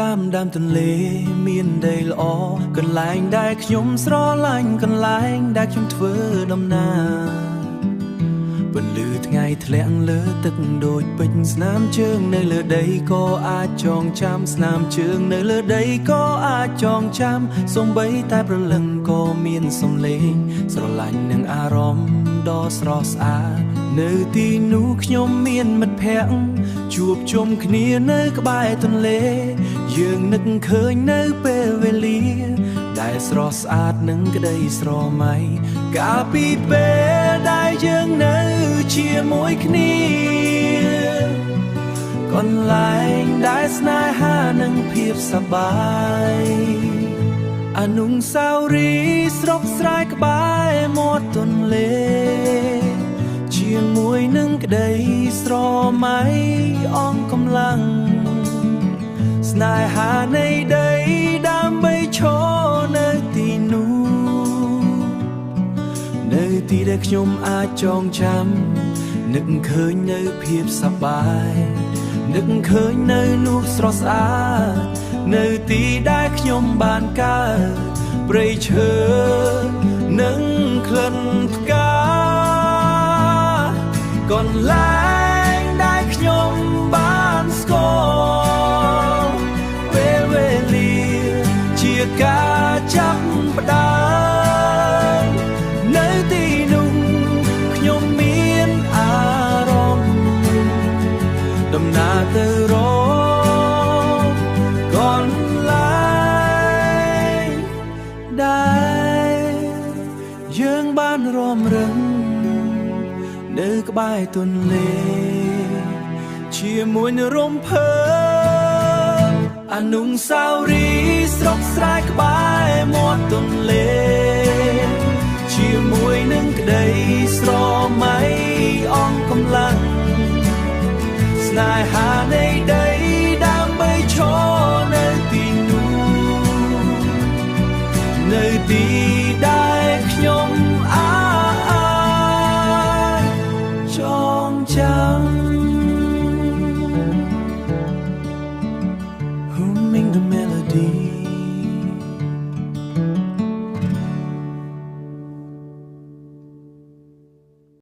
តាមដើមទន្លេមានដីល្អកន្លែងដែលខ្ញុំស្រឡាញ់កន្លែងដែលខ្ញុំធ្វើដំណើរពន្លឺថ្ងៃធ្លាក់លើទឹកដូចពេជ្រស្នាមជើងនៅលើដីក៏អាចចងចាំស្នាមជើងនៅលើដីក៏អាចចងចាំសូម្បីតែព្រលឹងក៏មានសំឡេងស្រឡាញ់នឹងអារម្មណ៍ដ៏ស្រស់ស្អាតនៅទីនោះខ្ញុំមានមិត្តភក្តិជួបជុំគ្នានៅក្បែរទន្លេយើងនឹកឃើញនៅពេលវេលាដែលស្រស់ស្អាតនឹងក្តីស្រមៃកាលពីពេលដែលយើងនៅជាមួយគ្នាកន្លែងដែលស្នេហានិងភាពសប្បាយអនុស្សាវរីយ៍ស្រុកស្រែក្បែរមាត់ទន្លេជាមួយនឹងក្តីស្រមៃអងកម្លាំងស្នេហានៃដីដើម្បីឈរនៅទីនោះនៅទីដែលខ្ញុំអាចចងចាំនឹកឃើញនៅភាពសប្បាយនឹកឃើញនៅនោះស្រស់ស្អាតនៅទីដែលខ្ញុំបានកើតព្រៃឈើនិងក្លិនផ្កាកន្លែងដែលខ្ញុំបានស្គាល់ពេលវេលាជាការចាប់ផ្ដើមនៅទីនោះខ្ញុំមានអារម្មណ៍ដំណើរទៅរកកន្លែងដែលយើងបានរំរឹងនៅក្បែរទន្លេជាមួយនឹងរំភើបអនុស្សាវរីយ៍ស្រុកស្រែក្បែរមាត់ទន្លេជាមួយនឹងក្តីស្រមៃអងកម្លាំងស្នេហានៃដីដើម្បីឈរនៅទីនោះនៅទីដែលខ្ញុំចងចាំ